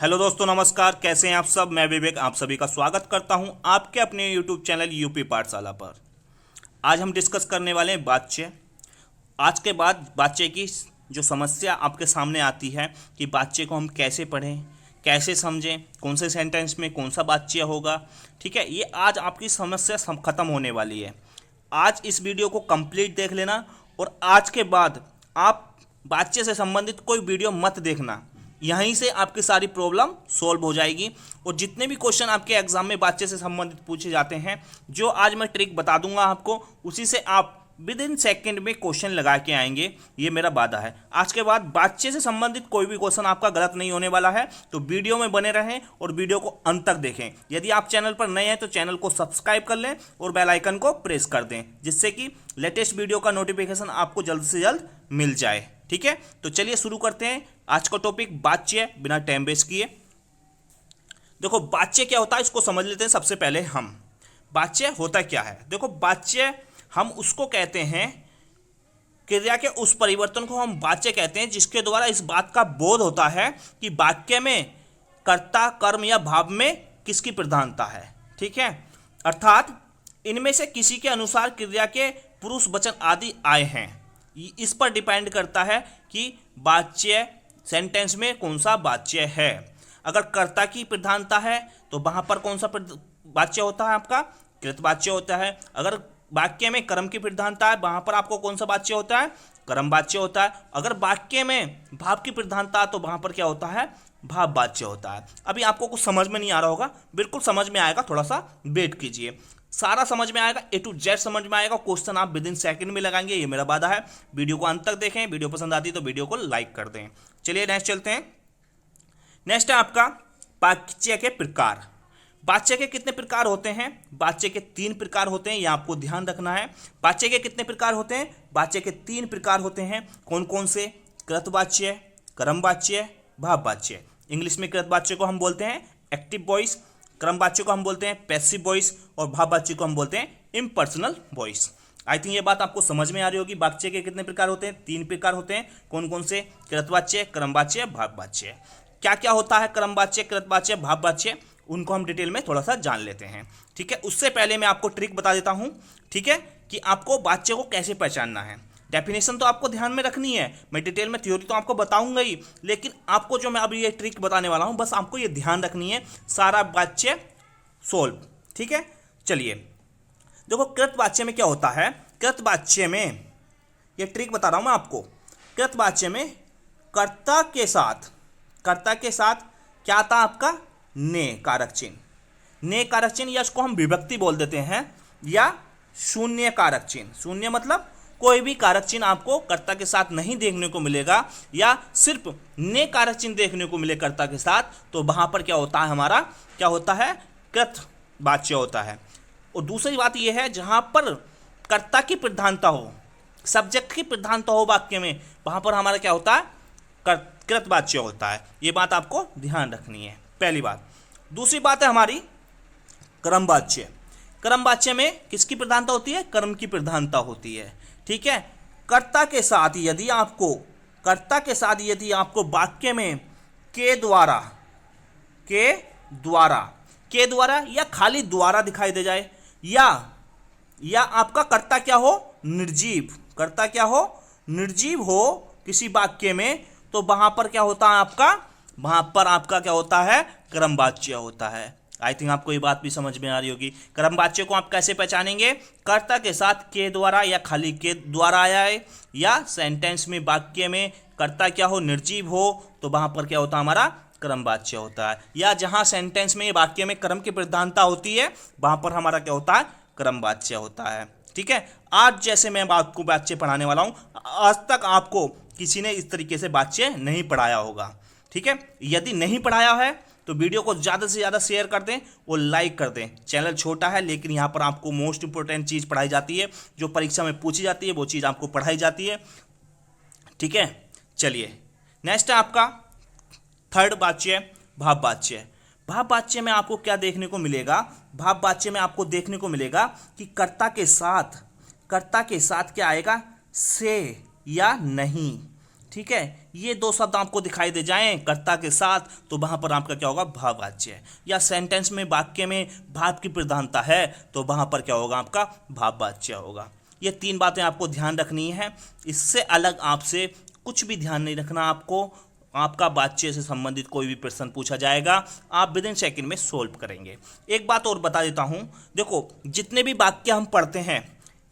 Hello दोस्तों, नमस्कार। कैसे हैं आप सब? मैं विवेक आप सभी का स्वागत करता हूं आपके अपने यूट्यूब चैनल यूपी पाठशाला पर। आज हम डिस्कस करने वाले हैं बाच्य। आज के बाद बाच्य की जो समस्या आपके सामने आती है कि बाच्य को हम कैसे पढ़ें, कैसे समझें, कौन से सेंटेंस में कौन सा बाच्य होगा। ठीक है, ये आज आपकी समस्या खत्म होने वाली है। आज इस वीडियो को कंप्लीट देख लेना और आज के बाद आप बाच्य से संबंधित कोई वीडियो मत देखना। यहीं से आपकी सारी प्रॉब्लम सॉल्व हो जाएगी। और जितने भी क्वेश्चन आपके एग्जाम में बाच्य से संबंधित पूछे जाते हैं, जो आज मैं ट्रिक बता दूंगा आपको, उसी से आप विद इन सेकेंड में क्वेश्चन लगा के आएंगे, ये मेरा वादा है। आज के बाद बाच्य से संबंधित कोई भी क्वेश्चन आपका गलत नहीं होने वाला है। तो वीडियो में बने रहें और वीडियो को अंत तक देखें। यदि आप चैनल पर नए हैं तो चैनल को सब्सक्राइब कर लें और बेल आइकन को प्रेस कर दें, जिससे कि लेटेस्ट वीडियो का नोटिफिकेशन आपको जल्द से जल्द मिल जाए। ठीक है, तो चलिए शुरू करते हैं आज का टॉपिक बाच्य, बिना टाइम वेस्ट किए। देखो, बाच्य क्या होता है इसको समझ लेते हैं। सबसे पहले हम बाच्य होता क्या है। देखो, बाच्य हम उसको कहते हैं, क्रिया के उस परिवर्तन को हम बाच्य कहते हैं जिसके द्वारा इस बात का बोध होता है कि वाक्य में कर्ता, कर्म या भाव में किसकी प्रधानता है। ठीक है, अर्थात इनमें से किसी के अनुसार क्रिया के पुरुष वचन आदि आए हैं। इस पर डिपेंड करता है कि वाच्य सेंटेंस में कौन सा वाच्य है। अगर कर्ता की प्रधानता है तो वहां पर कौन सा वाच्य होता है? आपका कृतवाच्य होता है। अगर वाक्य में कर्म की प्रधानता है, वहां पर आपको कौन सा वाच्य होता है? कर्म वाच्य होता है। अगर वाक्य में भाव की प्रधानता है तो वहां पर क्या होता है? भाव वाच्य होता है। अभी आपको कुछ समझ में नहीं आ रहा होगा, बिल्कुल समझ में आएगा, थोड़ा सा वेट कीजिए, सारा समझ में आएगा, ए टू जेड समझ में आएगा। क्वेश्चन आप विद इन सेकंड में लगाएंगे, ये मेरा वादा है। वीडियो को अंत तक देखें। वीडियो पसंद आती है तो वीडियो को लाइक कर दें। चलिए नेक्स्ट चलते हैं। नेक्स्ट है आपका वाच्य के प्रकार। वाच्य के कितने प्रकार होते हैं? वाच्य के 3 प्रकार होते हैं, यह आपको ध्यान रखना है। वाच्य के कितने प्रकार होते हैं? वाच्य के 3 प्रकार होते हैं। कौन कौन से? कृतवाच्य, कर्मवाच्य, भाववाच्य। इंग्लिश में कृतवाच्य को हम बोलते हैं एक्टिव वॉइस, कर्मवाच्य को हम बोलते हैं पैसिव वॉइस और भाववाच्य को हम बोलते हैं इम्पर्सनल वॉइस। आई थिंक ये बात आपको समझ में आ रही होगी। वाच्य के कितने प्रकार होते हैं? 3 प्रकार होते हैं। कौन कौन से? कृतवाच्य, कर्मवाच्य, भाववाच्य। क्या क्या होता है कर्मवाच्य, कृतवाच्य, भाववाच्य, उनको हम डिटेल में थोड़ा सा जान लेते हैं। ठीक है, उससे पहले मैं आपको ट्रिक बता देता हूं, ठीक है, कि आपको वाच्य को कैसे पहचानना है। डेफिनेशन तो आपको ध्यान में रखनी है, मैं डिटेल में थ्योरी तो आपको बताऊंगा ही, लेकिन आपको जो मैं अभी ये ट्रिक बताने वाला हूं, बस आपको ये ध्यान रखनी है, सारा वाच्य सोल्व। ठीक है, चलिए देखो, कृतवाच्य में क्या होता है। कृतवाच्य में ये ट्रिक बता रहा हूं मैं आपको। कृतवाच्य में कर्ता के साथ क्या आता आपका? ने कारक चिन्ह। ने कारक चिन्ह, या इसको हम विभक्ति बोल देते हैं, या शून्य कारक चिन्ह। शून्य मतलब कोई भी कारक चिन्ह आपको कर्ता के साथ नहीं देखने को मिलेगा, या सिर्फ ने कारक चिन्ह देखने को मिले कर्ता के साथ, तो वहां पर क्या होता है? हमारा क्या होता है? कृतवाच्य होता है। और दूसरी बात यह है, जहां पर कर्ता की प्रधानता हो, सब्जेक्ट की प्रधानता हो वाक्य में, वहां पर हमारा क्या होता है? कृतवाच्य होता है। ये बात आपको ध्यान रखनी है, पहली बात। दूसरी बात है हमारी कर्मवाच्य। कर्मवाच्य में किसकी प्रधानता होती है? कर्म की प्रधानता होती है। ठीक है, कर्ता के साथ यदि आपको वाक्य में के द्वारा या खाली द्वारा दिखाई दे जाए, या आपका कर्ता क्या हो? निर्जीव। कर्ता क्या हो? निर्जीव हो किसी वाक्य में, तो वहां पर क्या होता है आपका? वहां पर आपका क्या होता है? कर्मवाच्य होता है। आई थिंक आपको ये बात भी समझ में आ रही होगी। कर्मवाच्य को आप कैसे पहचानेंगे? कर्ता के साथ के द्वारा या खाली के द्वारा आया है, या सेंटेंस में वाक्य में कर्ता क्या हो? निर्जीव हो, तो वहां पर क्या होता है? हमारा कर्मवाच्य होता है। या जहां सेंटेंस में वाक्य में कर्म की प्रधानता होती है, वहां पर हमारा क्या होता है? कर्मवाच्य होता है। ठीक है, आज जैसे मैं आपको वाच्य पढ़ाने वाला हूं, आज तक आपको किसी ने इस तरीके से वाच्य नहीं पढ़ाया होगा। ठीक है, यदि नहीं पढ़ाया है तो वीडियो को ज़्यादा से ज़्यादा शेयर कर दें और लाइक कर दें। चैनल छोटा है, लेकिन यहाँ पर आपको मोस्ट इंपोर्टेंट चीज़ पढ़ाई जाती है, जो परीक्षा में पूछी जाती है वो चीज़ आपको पढ़ाई जाती है। ठीक है, चलिए नेक्स्ट है आपका थर्ड वाच्य, भाववाच्य। भाववाच्य में आपको क्या देखने को मिलेगा? भाववाच्य में आपको देखने को मिलेगा कि कर्ता के साथ क्या आएगा? से या नहीं। ठीक है, ये दो शब्द आपको दिखाई दे जाएं कर्ता के साथ, तो वहां पर आपका क्या होगा, भाववाच्य है। या सेंटेंस में, वाक्य में भाव की प्रधानता है, तो वहां पर क्या होगा, आपका भाववाच्य होगा। ये तीन बातें आपको ध्यान रखनी है। इससे अलग आपसे कुछ भी ध्यान नहीं रखना आपको। आपका वाच्य से संबंधित कोई भी प्रश्न पूछा जाएगा, आप विद इन सेकेंड में सोल्व करेंगे। एक बात और बता देता हूं, देखो जितने भी वाक्य हम पढ़ते हैं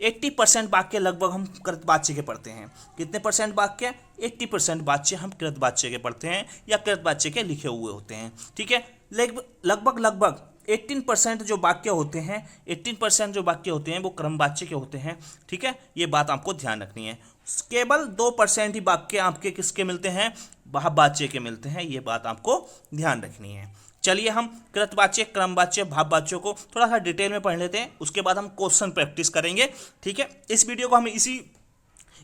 80% वाक्य लगभग हम कृतवाच्य के पढ़ते हैं। कितने परसेंट वाक्य? 80% वाक्य हम कृतवाच्य के पढ़ते हैं या कृतवाच्य के लिखे हुए होते हैं। ठीक है, लगभग 18% जो वाक्य होते हैं, 18% जो वाक्य होते हैं वो क्रमवाच्य के होते हैं। ठीक है, ये बात आपको ध्यान रखनी है। केवल 2% ही वाक्य आपके किसके मिलते हैं, भाववाच्य के मिलते हैं। ये बात आपको ध्यान रखनी है। चलिए हम कृतवाच्य, क्रमवाच्य, भाववाच्यों को थोड़ा सा डिटेल में पढ़ लेते हैं, उसके बाद हम क्वेश्चन प्रैक्टिस करेंगे। ठीक है, इस वीडियो को हम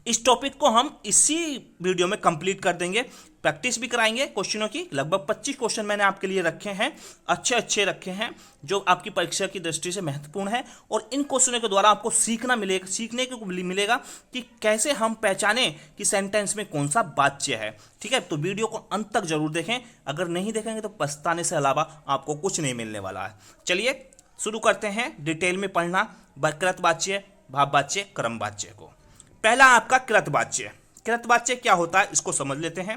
इस टॉपिक को हम इसी वीडियो में कंप्लीट कर देंगे। प्रैक्टिस भी कराएंगे क्वेश्चनों की। लगभग 25 क्वेश्चन मैंने आपके लिए रखे हैं, अच्छे रखे हैं, जो आपकी परीक्षा की दृष्टि से महत्वपूर्ण है। और इन क्वेश्चनों के द्वारा आपको सीखने को मिलेगा कि कैसे हम पहचानें कि सेंटेंस में कौन सा वाच्य है। ठीक है, तो वीडियो को अंत तक जरूर देखें। अगर नहीं देखेंगे तो पछताने से अलावा आपको कुछ नहीं मिलने वाला है। चलिए शुरू करते हैं डिटेल में पढ़ना कृतवाच्य, भाववाच्य, क्रमवाच्य को। पहला आपका कृतवाच्य। कृतवाच्य क्या होता है इसको समझ लेते हैं।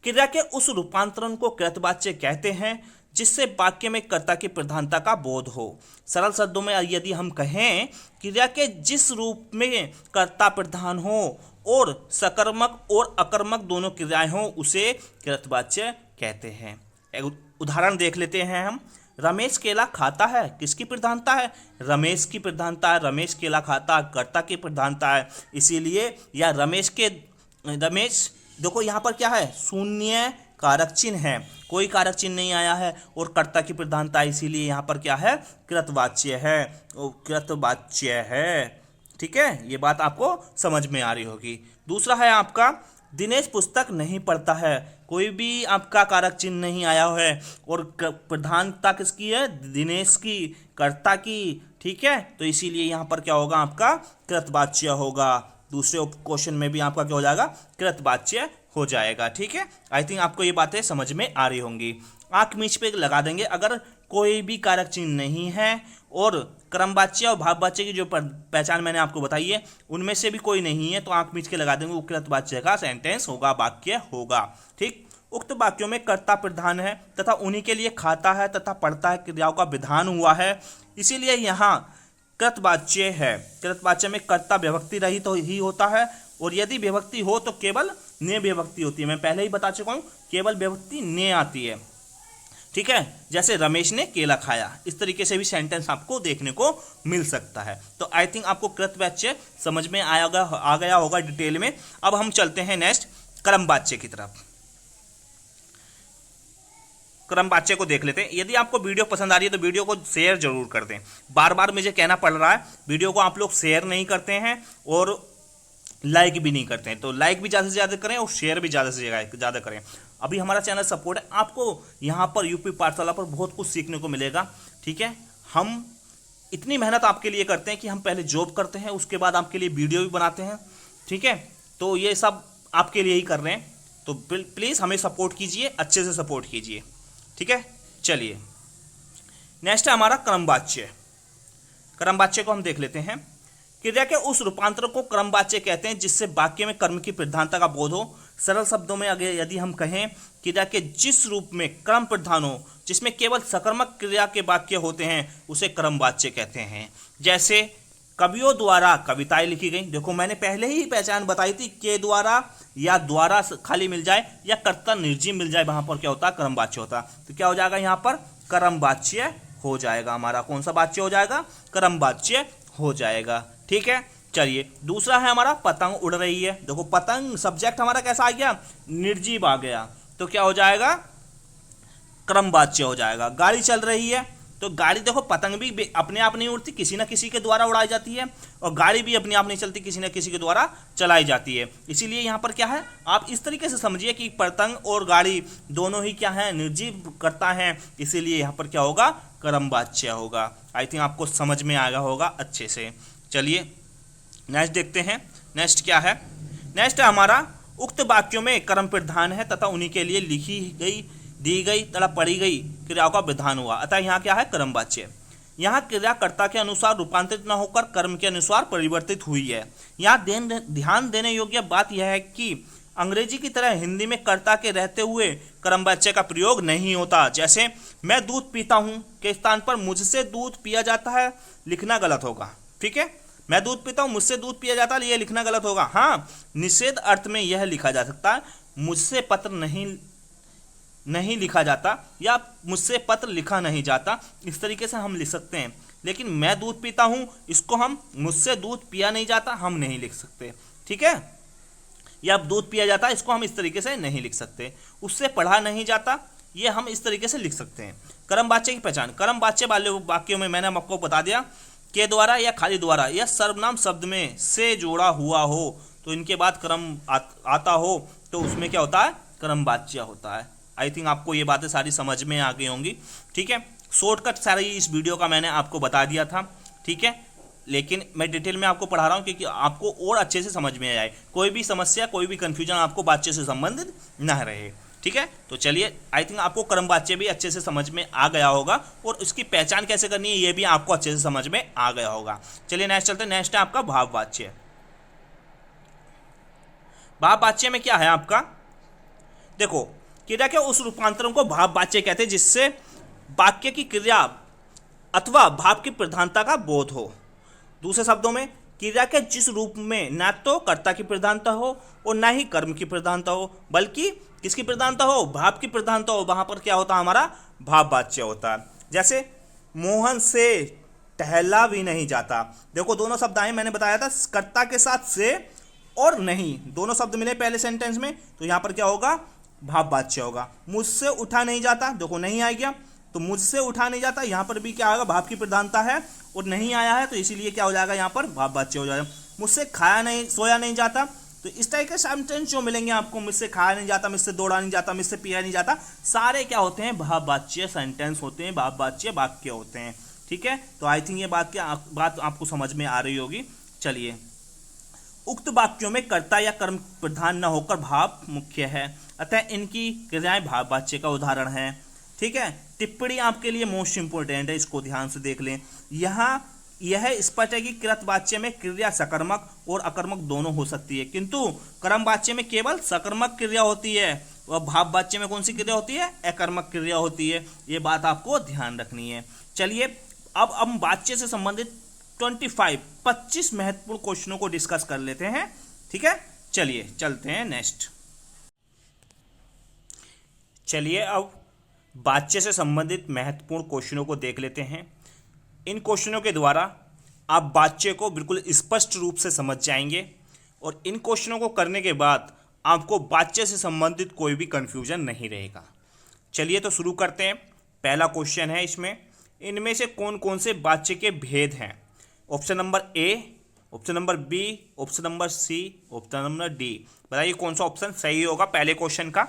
क्रिया के उस रूपांतरण को कृतवाच्य कहते हैं जिससे वाक्य में कर्ता की प्रधानता का बोध हो। सरल शब्दों में यदि हम कहें, क्रिया के जिस रूप में कर्ता प्रधान हो और सकर्मक और अकर्मक दोनों क्रियाएं हो, उसे कृतवाच्य कहते हैं। एक उदाहरण देख लेते हैं हम। रमेश केला खाता है, किसकी प्रधानता है, रमेश की प्रधानता है। रमेश केला खाता, कर्ता की प्रधानता है। इसीलिए या रमेश देखो यहाँ पर क्या है, शून्य कारक चिन्ह है, कोई कारक चिन्ह नहीं आया है और कर्ता की प्रधानता है, इसीलिए यहाँ पर क्या है, कृतवाच्य है, कृतवाच्य है। ठीक है, ये बात आपको समझ में आ रही होगी। दूसरा है आपका दिनेश पुस्तक नहीं पढ़ता है, कोई भी आपका कारक चिन्ह नहीं आया है और प्रधानता किसकी है, दिनेश की, कर्ता की। ठीक है, तो इसीलिए यहाँ पर क्या होगा, आपका कृतवाच्य होगा। दूसरे क्वेश्चन में भी आपका क्या हो जाएगा, कृतवाच्य हो जाएगा। ठीक है, आई थिंक आपको ये बातें समझ में आ रही होंगी। आंख मीच पे लगा देंगे अगर कोई भी कारक चिन्ह नहीं है और क्रमवाच्य और भाववाच्य की जो पहचान मैंने आपको बताई है उनमें से भी कोई नहीं है, तो आंख मीच के लगा देंगे, वो कृतवाच्य का सेंटेंस होगा, वाक्य होगा। ठीक, उक्त वाक्यों में कर्ता प्रधान है तथा उन्हीं के लिए खाता है तथा पढ़ता है क्रियाओं का विधान हुआ है, इसीलिए यहाँ कृतवाच्य है। कृतवाच्य में कर्ता विभक्ति रहित तो ही होता है और यदि विभक्ति हो तो केवल ने विभक्ति होती है। मैं पहले ही बता चुका हूँ, केवल विभक्ति ने आती है। ठीक है, जैसे रमेश ने केला खाया, इस तरीके से भी सेंटेंस आपको देखने को मिल सकता है। तो आई थिंक आपको कृतवाच्य समझ में आ गया होगा डिटेल में। अब हम चलते हैं नेक्स्ट क्रमवाच्य की तरफ। क्रमवाच्य को देख लेते हैं। यदि आपको वीडियो पसंद आ रही है तो वीडियो को शेयर जरूर कर दें। बार बार मुझे कहना पड़ रहा है, वीडियो को आप लोग शेयर नहीं करते हैं और लाइक भी नहीं करते हैं, तो लाइक भी ज़्यादा से ज़्यादा करें और शेयर भी ज़्यादा से ज़्यादा करें। अभी हमारा चैनल सपोर्ट है, आपको यहाँ पर यूपी पाठशाला पर बहुत कुछ सीखने को मिलेगा। ठीक है, हम इतनी मेहनत आपके लिए करते हैं कि हम पहले जॉब करते हैं, उसके बाद आपके लिए वीडियो भी बनाते हैं। ठीक है, तो ये सब आपके लिए ही कर रहे हैं, तो प्लीज़ हमें सपोर्ट कीजिए, अच्छे से सपोर्ट कीजिए। ठीक है, चलिए नेक्स्ट है हमारा क्रमवाच्य। क्रमवाच्य को हम देख लेते हैं। क्रिया के उस रूपांतर को क्रमवाच्य कहते हैं जिससे वाक्य में कर्म की प्रधानता का बोध हो। सरल शब्दों में अगर यदि हम कहें, क्रिया के जिस रूप में क्रम प्रधान हो, जिसमें केवल सकर्मक क्रिया के वाक्य होते हैं, उसे क्रमवाच्य कहते हैं। जैसे कवियों द्वारा कविताएं लिखी गई। देखो मैंने पहले ही पहचान बताई थी, के द्वारा या द्वारा खाली मिल जाए या कर्ता निर्जीव मिल जाए, वहां पर क्या होता है, क्रमवाच्य होता। तो क्या हो जाएगा, यहाँ पर क्रमवाच्य हो जाएगा हमारा। कौन सा वाच्य हो जाएगा, क्रमवाच्य हो जाएगा। ठीक है, चलिए दूसरा है हमारा पतंग उड़ रही है। देखो पतंग सब्जेक्ट हमारा कैसा आ गया, निर्जीव आ गया, तो क्या हो जाएगा, क्रमवाच्य हो जाएगा। गाड़ी चल रही है, तो गाड़ी देखो पतंग भी अपने आप नहीं उड़ती, किसी ना किसी के द्वारा उड़ाई जाती है, और गाड़ी भी अपने आप नहीं चलती, किसी ना किसी के द्वारा चलाई जाती है। इसीलिए यहाँ पर क्या है, आप इस तरीके से समझिए कि पतंग और गाड़ी दोनों ही क्या है, निर्जीव करता है, इसीलिए यहाँ पर क्या होगा, क्रमवाच्य होगा। आई थिंक आपको समझ में आया होगा अच्छे से। चलिए नेक्स्ट देखते हैं। नेक्स्ट क्या है, नेक्स्ट है हमारा उक्त वाक्यों में कर्म प्रधान है तथा उन्हीं के लिए लिखी गई, दी गई तथा पढ़ी गई क्रियाओं का विधान हुआ, अतः यहाँ क्या है, कर्मवाच्य। यहाँ क्रिया कर्ता के अनुसार रूपांतरित न होकर कर्म के अनुसार परिवर्तित हुई है। यहाँ ध्यान देने योग्य बात यह है कि अंग्रेजी की तरह हिंदी में कर्ता के रहते हुए कर्मवाच्य का प्रयोग नहीं होता। जैसे मैं दूध पीता हूँ के स्थान पर मुझसे दूध पिया जाता है लिखना गलत होगा। ठीक है, मैं दूध पीता हूँ, मुझसे दूध पिया जाता है, ये लिखना गलत होगा। हाँ, निषेध अर्थ में यह लिखा जा सकता है, मुझसे पत्र नहीं लिखा जाता या मुझसे पत्र लिखा नहीं जाता, इस तरीके से हम लिख सकते हैं। लेकिन मैं दूध पीता हूँ, इसको हम मुझसे दूध पिया नहीं जाता हम नहीं लिख सकते। ठीक है, या दूध पिया जाता, इसको हम इस तरीके से नहीं लिख सकते। उससे पढ़ा नहीं जाता, ये हम इस तरीके से लिख सकते हैं। कर्मवाच्य की पहचान, कर्मवाच्य वाले वाक्यों में मैंने आपको बता दिया के द्वारा या खाली द्वारा या सर्वनाम शब्द में से जोड़ा हुआ हो तो इनके बाद कर्म आता हो तो उसमें क्या होता है, कर्मवाच्य होता है। आई थिंक आपको ये बातें सारी समझ में आ गई होंगी। ठीक है, शॉर्टकट सारी इस वीडियो का मैंने आपको बता दिया था। ठीक है, लेकिन मैं डिटेल में आपको पढ़ा रहा हूँ क्योंकि आपको और अच्छे से समझ में आए, कोई भी समस्या कोई भी कन्फ्यूजन आपको वाच्य से संबंधित न रहे। ठीक है, तो चलिए, आई थिंक आपको कर्मवाच्य भी अच्छे से समझ में आ गया होगा और उसकी पहचान कैसे करनी है ये भी आपको अच्छे से समझ में आ गया होगा। चलिए नेक्स्ट चलते हैं। नेक्स्ट है आपका भाववाच्य। भाववाच्य में क्या है आपका, देखो, क्रिया के उस रूपांतरण को भाववाच्य कहते हैं जिससे वाक्य की क्रिया अथवा भाव की प्रधानता का बोध हो। दूसरे शब्दों में, क्रिया के जिस रूप में न तो कर्ता की प्रधानता हो और न ही कर्म की प्रधानता हो, बल्कि किसकी प्रधानता हो, भाव की प्रधानता हो, वहां पर क्या होता है, हमारा भाववाच्य होता है। जैसे मोहन से टहला भी नहीं जाता। देखो दोनों शब्द आए, मैंने बताया था कर्ता के साथ से और नहीं, दोनों शब्द मिले पहले सेंटेंस में, तो यहां पर क्या होगा, भाववाच्य होगा। मुझसे उठा नहीं जाता, देखो नहीं आ गया तो मुझसे उठा नहीं जाता, यहां पर भी क्या होगा, भाव की प्रधानता है और नहीं आया है तो इसीलिए क्या हो जाएगा, यहां पर भाववाच्य हो जाएगा। मुझसे सोया नहीं जाता, तो इस टाइप के सेंटेंस जो मिलेंगे आपको, मुझसे खाया नहीं जाता, मुझसे दौड़ा नहीं जाता, मुझसे पिया नहीं जाता, सारे क्या होते हैं, भाववाच्य सेंटेंस होते हैं, भाववाच्य वाक्य होते हैं। ठीक है, तो आई थिंक ये बात आपको समझ में आ रही होगी। चलिए, उक्त वाक्यों में कर्ता या कर्म प्रधान न होकर भाव मुख्य है, अतः इनकी क्रियाएं भाववाच्य का उदाहरण है। ठीक है, टिप्पणी आपके लिए मोस्ट इंपोर्टेंट है, इसको ध्यान से देख लें। यहाँ यह स्पष्ट है कि कृतवाच्य में क्रिया सकर्मक और अकर्मक दोनों हो सकती है, किंतु कर्मवाच्य में केवल सकर्मक क्रिया होती है और भाववाच्य में कौन सी क्रिया होती है, अकर्मक क्रिया होती है। ये बात आपको ध्यान रखनी है। चलिए, अब हम वाच्य से संबंधित 25 महत्वपूर्ण क्वेश्चनों को डिस्कस कर लेते हैं। ठीक है, चलिए चलते हैं नेक्स्ट। चलिए अब वाच्य से संबंधित महत्वपूर्ण क्वेश्चनों को देख लेते हैं। इन क्वेश्चनों के द्वारा आप वाच्य को बिल्कुल स्पष्ट रूप से समझ जाएंगे और इन क्वेश्चनों को करने के बाद आपको वाच्य से संबंधित कोई भी कंफ्यूजन नहीं रहेगा। चलिए तो शुरू करते हैं। पहला क्वेश्चन है इसमें, इनमें से कौन कौन से वाच्य के भेद हैं। Option number A, option number B, option number C, option number D. बताइए कौन सा ऑप्शन सही होगा पहले क्वेश्चन का।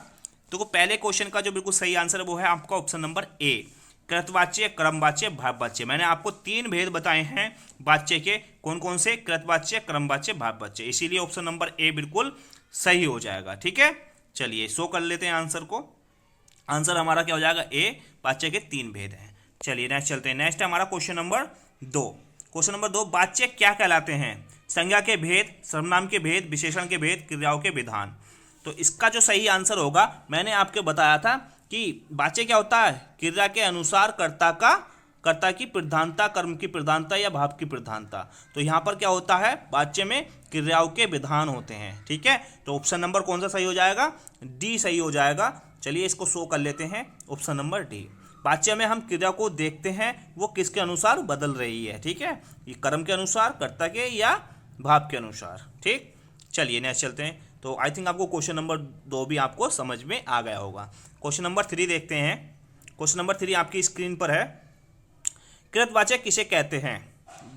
तो पहले क्वेश्चन का जो बिल्कुल सही आंसर है वो है आपका ऑप्शन नंबर ए, कृतवाच्य, क्रमवाच्य, भाववाच्य। मैंने आपको 3 भेद बताए हैं वाच्य के, कौन कौन से, कृतवाच्य, क्रमवाच्य, भाववाच्य, इसीलिए ऑप्शन नंबर ए बिल्कुल सही हो जाएगा। ठीक है, चलिए शो कर लेते हैं आंसर को। आंसर हमारा क्या हो जाएगा, ए, वाच्य के 3 भेद हैं। चलिए नेक्स्ट चलते हैं। नेक्स्ट है हमारा क्वेश्चन नंबर 2। क्वेश्चन नंबर 2, वाच्य क्या कहलाते हैं। संज्ञा के भेद, सर्वनाम के भेद, विशेषण के भेद, क्रियाओं के विधान। तो इसका जो सही आंसर होगा, मैंने आपको बताया था कि वाच्य क्या होता है, क्रिया के अनुसार कर्ता की प्रधानता, कर्म की प्रधानता या भाव की प्रधानता। तो यहाँ पर क्या होता है, वाच्य में क्रियाओं के विधान होते हैं। ठीक है, तो ऑप्शन नंबर कौन सा सही हो जाएगा, डी सही हो जाएगा। चलिए इसको शो कर लेते हैं, ऑप्शन नंबर डी। वाच्य में हम क्रिया को देखते हैं वो किसके अनुसार बदल रही है। ठीक है, ये कर्म के अनुसार, कर्ता के या भाव के अनुसार। ठीक, चलिए नेक्स्ट चलते हैं। तो आई थिंक आपको क्वेश्चन नंबर 2 भी आपको समझ में आ गया होगा। क्वेश्चन नंबर 3 देखते हैं। क्वेश्चन नंबर 3 आपकी स्क्रीन पर है। कृतवाचक किसे कहते हैं,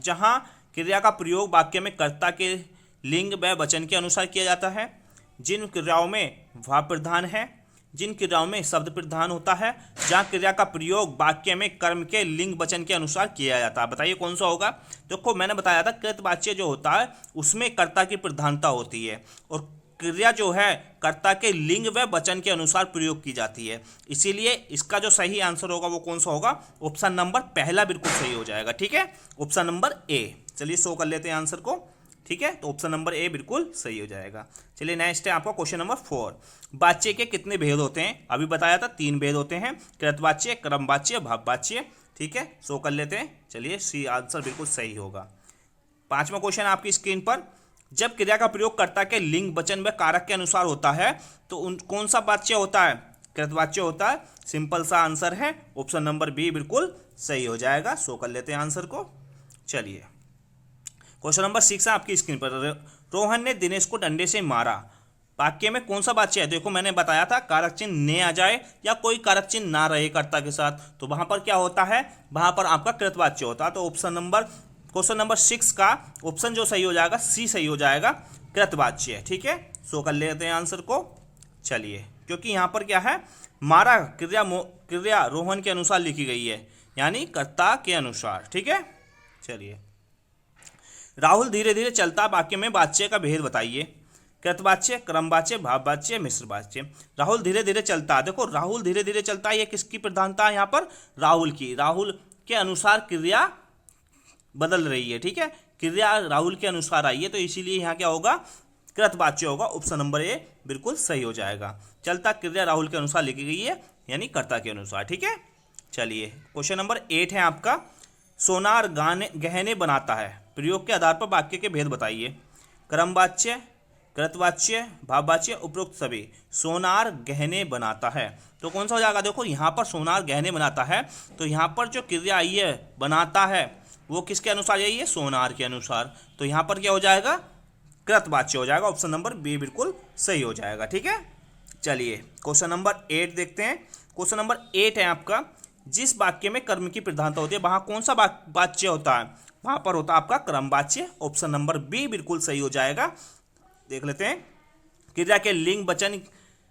जहां क्रिया का प्रयोग वाक्य में कर्ता के लिंग व वचन के अनुसार किया जाता है, जिन क्रियाओं में भाव प्रधान है, जिन क्रियाओं में शब्द प्रधान होता है, जहाँ क्रिया का प्रयोग वाक्य में कर्म के लिंग वचन के अनुसार किया जाता है। बताइए कौन सा होगा। देखो मैंने बताया था कृतवाच्य जो होता है उसमें कर्ता की प्रधानता होती है और क्रिया जो है कर्ता के लिंग व वचन के अनुसार प्रयोग की जाती है। इसीलिए इसका जो सही आंसर होगा वो कौन सा होगा? ऑप्शन नंबर पहला बिल्कुल सही हो जाएगा। ठीक है, ऑप्शन नंबर ए। चलिए शो कर लेते हैं आंसर को। ठीक है, तो ऑप्शन नंबर ए बिल्कुल सही हो जाएगा। चलिए नेक्स्ट है आपका क्वेश्चन नंबर 4। वाच्य के कितने भेद होते हैं? अभी बताया था 3 भेद होते हैं, कृतवाच्य, क्रमवाच्य, भाववाच्य। ठीक है, शो कर लेते हैं। चलिए सी आंसर बिल्कुल सही होगा। 5वां क्वेश्चन आपकी स्क्रीन पर, जब क्रिया का प्रयोग कर्ता के लिंग वचन व कारक के अनुसार होता है तो कौन सा वाच्य होता है? कृतवाच्य होता है। सिंपल सा आंसर है, ऑप्शन नंबर बी बिल्कुल सही हो जाएगा। शो कर लेते हैं आंसर को। चलिए क्वेश्चन नंबर 6 है आपकी स्क्रीन पर, रोहन ने दिनेश को डंडे से मारा। वाक्य में कौन सा वाच्य है? देखो मैंने बताया था कारक चिन्ह ने आ जाए या कोई कारक चिन्ह ना रहे कर्ता के साथ, तो वहां पर क्या होता है? वहां पर आपका कृतवाच्य होता है। तो क्वेश्चन नंबर 6 का ऑप्शन जो सही हो जाएगा सी सही हो जाएगा, कृतवाच्य। ठीक है, सो कर लेते हैं आंसर को। चलिए, क्योंकि यहां पर क्या है, मारा क्रिया रोहन के अनुसार लिखी गई है, यानी कर्ता के अनुसार। ठीक है, चलिए राहुल धीरे धीरे चलता, वाक्य में वाच्य का भेद बताइए। कृतवाच्य, क्रमवाच्य, भाववाच्य, मिश्रवाच्य। राहुल धीरे धीरे चलता, देखो राहुल धीरे धीरे चलता है, ये किसकी प्रधानता है यहाँ पर? राहुल की। राहुल के अनुसार क्रिया बदल रही है। ठीक है, क्रिया राहुल के अनुसार आई है, तो इसीलिए यहाँ क्या होगा? कृतवाच्य होगा। ऑप्शन नंबर ए बिल्कुल सही हो जाएगा। चलता क्रिया राहुल के अनुसार लिखी गई है, यानी कर्ता के अनुसार। ठीक है, चलिए क्वेश्चन नंबर 8 है आपका, सोनार गहने बनाता है, प्रयोग के आधार पर वाक्य के भेद बताइए। क्रमवाच्य, कृतवाच्य, भाववाच्य, उपरोक्त सभी। सोनार गहने बनाता है, तो कौन सा हो जाएगा? देखो यहाँ पर सोनार गहने बनाता है, तो यहाँ पर जो क्रिया आई है बनाता है वो किसके अनुसार आई है? सोनार के अनुसार। तो यहाँ पर क्या हो जाएगा? कृतवाच्य हो जाएगा। ऑप्शन नंबर बी बिल्कुल सही हो जाएगा। ठीक है, चलिए क्वेश्चन नंबर 8 देखते हैं। क्वेश्चन नंबर 8 है आपका, जिस वाक्य में कर्म की प्रधानता होती है वहां कौन सा वाच्य होता है? वहां पर होता है आपका क्रमवाच्य। ऑप्शन नंबर बी बिल्कुल सही हो जाएगा। देख लेते हैं, क्रिया के लिंग वचन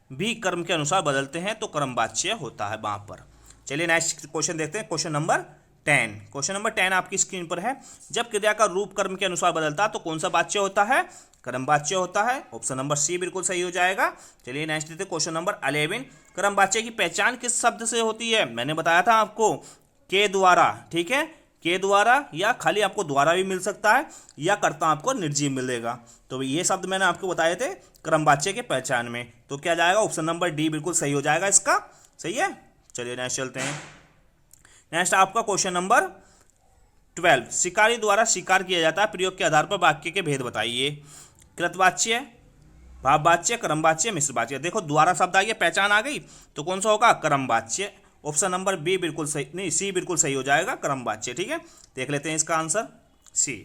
भी कर्म के अनुसार बदलते हैं, तो क्रमवाच्य होता है वहां पर। चलिए नेक्स्ट क्वेश्चन देखते हैं, क्वेश्चन नंबर 10। क्वेश्चन नंबर 10 आपकी स्क्रीन पर है, जब क्रिया का रूप कर्म के अनुसार बदलता है तो कौन सा वाच्य होता है? क्रमवाच्य होता है। ऑप्शन नंबर सी बिल्कुल सही हो जाएगा। चलिए नेक्स्ट देखते हैं, क्वेश्चन नंबर 11। क्रमवाच्य की पहचान किस शब्द से होती है? मैंने बताया था आपको, के द्वारा। ठीक है, के द्वारा, या खाली आपको द्वारा भी मिल सकता है, या कर्ता आपको निर्जीव मिलेगा। तो ये शब्द मैंने आपको बताए थे क्रमवाच्य के पहचान में, तो क्या जाएगा? ऑप्शन नंबर डी बिल्कुल सही हो जाएगा इसका। सही है, चलिए नेक्स्ट चलते हैं। नेक्स्ट आपका क्वेश्चन नंबर 12, शिकारी द्वारा शिकार किया जाता है, प्रयोग के आधार पर वाक्य के भेद बताइए। कृतवाच्य, भाववाच्य, क्रमवाच्य, मिश्रवाच्य। देखो द्वारा शब्द आ गया, पहचान आ गई, तो कौन सा होगा? क्रमवाच्य। ऑप्शन नंबर बी बिल्कुल सही, नहीं सी बिल्कुल सही हो जाएगा, क्रमवाच्य। ठीक है, देख लेते हैं इसका आंसर सी।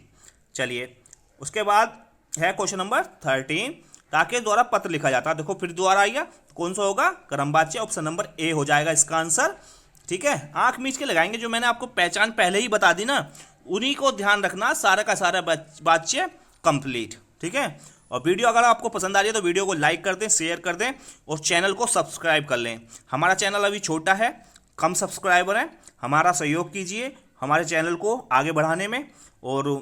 चलिए उसके बाद है क्वेश्चन नंबर 13, राकेश द्वारा पत्र लिखा जाता है। देखो फिर द्वारा आइए, कौन सा होगा? क्रमवाच्य। ऑप्शन नंबर ए हो जाएगा इसका आंसर। ठीक है, आंख मीच के लगाएंगे, जो मैंने आपको पहचान पहले ही बता दी ना, उन्हीं को ध्यान रखना, सारा का सारा वाच्य कंप्लीट। ठीक है, और वीडियो अगर आपको पसंद आ रही है तो वीडियो को लाइक कर दें, शेयर कर दें, और चैनल को सब्सक्राइब कर लें। हमारा चैनल अभी छोटा है, कम सब्सक्राइबर हैं, हमारा सहयोग कीजिए हमारे चैनल को आगे बढ़ाने में, और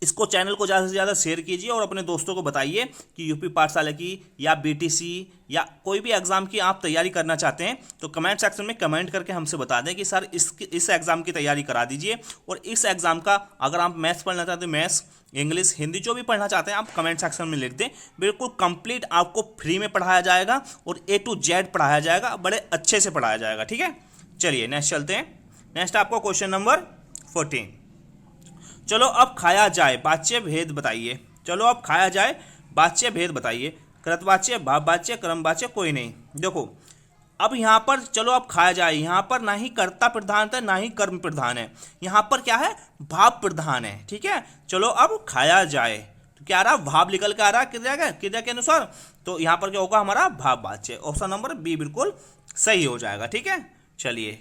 इसको चैनल को ज़्यादा से ज़्यादा शेयर कीजिए, और अपने दोस्तों को बताइए कि यूपी पाठशाला की या बीटीसी या कोई भी एग्ज़ाम की आप तैयारी करना चाहते हैं तो कमेंट सेक्शन में कमेंट करके हमसे बता दें कि सर इस एग्ज़ाम की तैयारी करा दीजिए। और इस एग्ज़ाम का अगर आप मैथ्स पढ़ना चाहते हैं, मैथ्स, इंग्लिश, हिंदी जो भी पढ़ना चाहते हैं आप कमेंट सेक्शन में लिख दें, बिल्कुल कंप्लीट आपको फ्री में पढ़ाया जाएगा और A to Z पढ़ाया जाएगा, बड़े अच्छे से पढ़ाया जाएगा। ठीक है, चलिए नेक्स्ट चलते हैं। नेक्स्ट आपको क्वेश्चन नंबर 14, चलो अब खाया जाए, वाच्य भेद बताइए। चलो अब खाया जाए, वाच्य भेद बताइए। कृतवाच्य, भाववाच्य, क्रमवाच्य, कोई नहीं। देखो अब यहाँ पर चलो अब खाया जाए, यहाँ पर ना ही कर्ता प्रधान है ना ही कर्म प्रधान है, यहाँ पर क्या है? भाव प्रधान है। ठीक है, चलो अब खाया जाए, तो क्या आ रहा? भाव निकल के आ रहा क्रिया के अनुसार, तो यहाँ पर क्या होगा? हमारा भाववाच्य। ऑप्शन नंबर बी बिल्कुल सही हो जाएगा। ठीक है, चलिए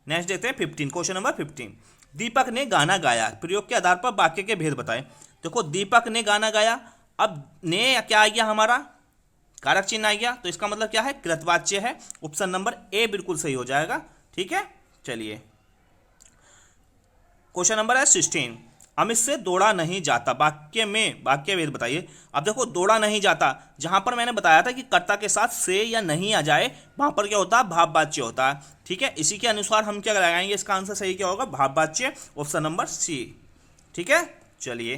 नेक्स्ट देखते हैं 15, क्वेश्चन नंबर 15। दीपक ने गाना गाया, प्रयोग के आधार पर वाक्य के भेद बताएं। देखो दीपक ने गाना गाया, अब ने क्या आ गया? हमारा कारक चिन्ह आ गया, तो इसका मतलब क्या है? कृतवाच्य है। ऑप्शन नंबर ए बिल्कुल सही हो जाएगा। ठीक है, चलिए क्वेश्चन नंबर है 16, अमित से दौड़ा नहीं जाता, वाक्य भेद बताइए। अब देखो दौड़ा नहीं जाता, जहां पर मैंने बताया था कि कर्ता के साथ से या नहीं आ जाए वहां पर क्या होता है, भाववाच्य होता है। ठीक है, इसी के अनुसार हम क्या लगाएंगे, इसका आंसर सही क्या होगा, भाववाच्य, ऑप्शन नंबर सी। ठीक है, चलिए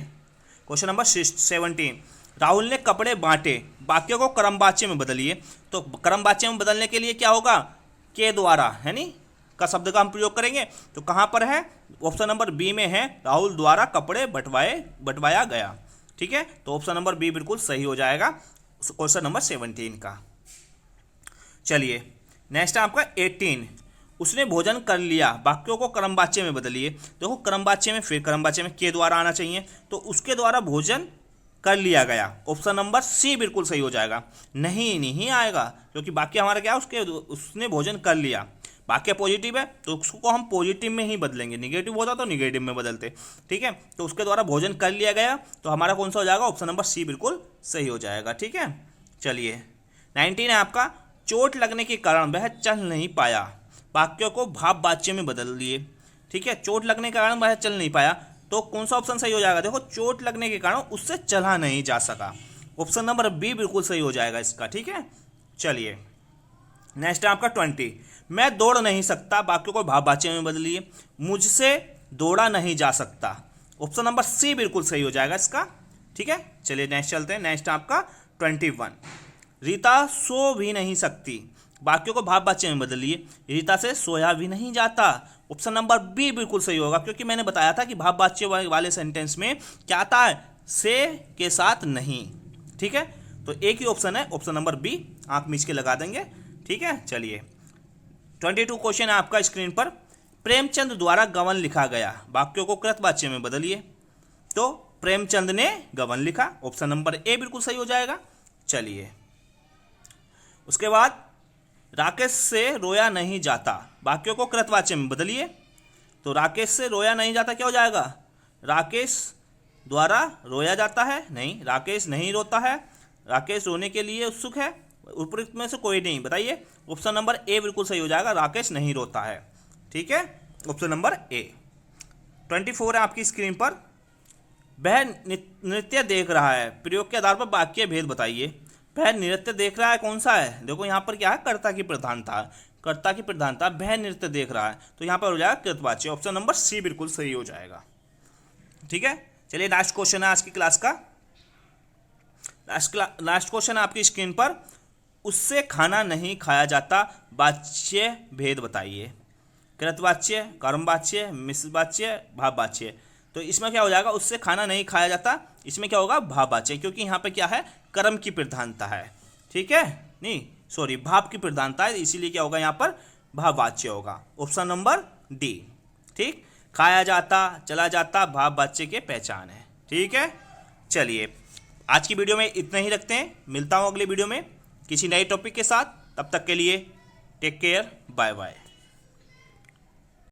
क्वेश्चन नंबर 17। राहुल ने कपड़े बांटे, वाक्य को क्रमवाच्य में बदलिए। तो क्रमवाच्य में बदलने के लिए क्या होगा, के द्वारा है नी का शब्द का हम प्रयोग करेंगे। तो कहां पर है, ऑप्शन नंबर बी में है, राहुल द्वारा कपड़े बंटवाया गया। ठीक है, तो ऑप्शन नंबर बी बिल्कुल सही हो जाएगा क्वेश्चन नंबर 17 का। चलिए नेक्स्ट है आपका 18। उसने भोजन कर लिया, वाक्यों को क्रमवाच्य में बदलिए। देखो क्रमवाच्य में, फिर क्रमवाच्य में के द्वारा आना चाहिए, तो उसके द्वारा भोजन कर लिया गया, ऑप्शन नंबर सी बिल्कुल सही हो जाएगा। नहीं आएगा, क्योंकि वाक्य हमारा क्या है, उसने भोजन कर लिया, वाक्य पॉजिटिव है तो उसको हम पॉजिटिव में ही बदलेंगे, निगेटिव होता तो निगेटिव में बदलते। ठीक है, तो उसके द्वारा भोजन कर लिया गया, तो हमारा कौन सा हो जाएगा, ऑप्शन नंबर सी बिल्कुल सही हो जाएगा। ठीक है, चलिए 19 है आपका, चोट लगने के कारण वह चल नहीं पाया, वाक्यों को भाववाच्य में बदल दिए। ठीक है, चोट लगने के कारण वह चल नहीं पाया, तो कौन सा ऑप्शन सही हो जाएगा, देखो चोट लगने के कारण उससे चला नहीं जा सका, ऑप्शन नंबर बी बिल्कुल सही हो जाएगा इसका। ठीक है, चलिए नेक्स्ट है आपका 20। मैं दौड़ नहीं सकता, वाक्यों को भाववाच्य में बदलिए। मुझसे दौड़ा नहीं जा सकता, ऑप्शन नंबर सी बिल्कुल सही हो जाएगा इसका। ठीक है, चलिए नेक्स्ट चलते हैं। नेक्स्ट आपका 21। रीता सो भी नहीं सकती, वाक्यों को भाववाच्य में बदलिए। रीता से सोया भी नहीं जाता, ऑप्शन नंबर बी बिल्कुल सही होगा, क्योंकि मैंने बताया था कि भाववाच्य वाले सेंटेंस में क्या आता है, से के साथ नहीं। ठीक है, तो एक ही ऑप्शन है, ऑप्शन नंबर बी, आंख मीच के लगा देंगे। ठीक है, चलिए 22 क्वेश्चन है आपका स्क्रीन पर। प्रेमचंद द्वारा गबन लिखा गया, वाक्यों को कृतवाच्य में बदलिए। तो प्रेमचंद ने गबन लिखा, ऑप्शन नंबर ए बिल्कुल सही हो जाएगा। चलिए उसके बाद राकेश से रोया नहीं जाता, वाक्यों को कृतवाच्य में बदलिए। तो राकेश से रोया नहीं जाता क्या हो जाएगा, राकेश द्वारा रोया जाता है, नहीं राकेश नहीं रोता है, राकेश रोने के लिए उत्सुक है, उपयुक्त में से कोई नहीं, बताइए। ऑप्शन नंबर ए बिल्कुल सही हो जाएगा, राकेश नहीं रोता है। ठीक है, ऑप्शन नंबर ए। 24 है आपकी स्क्रीन पर। वह नृत्य देख रहा है, प्रयोग के आधार पर वाक्य भेद बताइए। वह नृत्य देख रहा है, कौन सा है, देखो यहाँ पर क्या है, कर्ता की प्रधानता, कर्ता की प्रधानता, वह नृत्य देख रहा है, तो यहाँ पर हो जाएगा कृतवाच्य, ऑप्शन नंबर सी बिल्कुल सही हो जाएगा। ठीक है, चलिए लास्ट क्वेश्चन है आज की क्लास का। लास्ट क्वेश्चन है आपकी स्क्रीन पर। उससे खाना नहीं खाया जाता, वाच्य भेद बताइए। कृतवाच्य, कर्मवाच्य, मिश्रवाच्य, भाववाच्य। तो इसमें क्या हो जाएगा, उससे खाना नहीं खाया जाता, इसमें क्या होगा, भाववाच्य, क्योंकि यहाँ पे क्या है, कर्म की प्रधानता है। ठीक है, नहीं सॉरी भाव की प्रधानता है, इसीलिए क्या होगा यहाँ पर भाववाच्य होगा, ऑप्शन नंबर डी। ठीक, खाया जाता, चला जाता, भाववाच्य के पहचान है। ठीक है, चलिए आज की वीडियो में इतना ही रखते हैं, मिलता हूँ अगले वीडियो में किसी नए टॉपिक के साथ। तब तक के लिए टेक केयर, बाय बाय।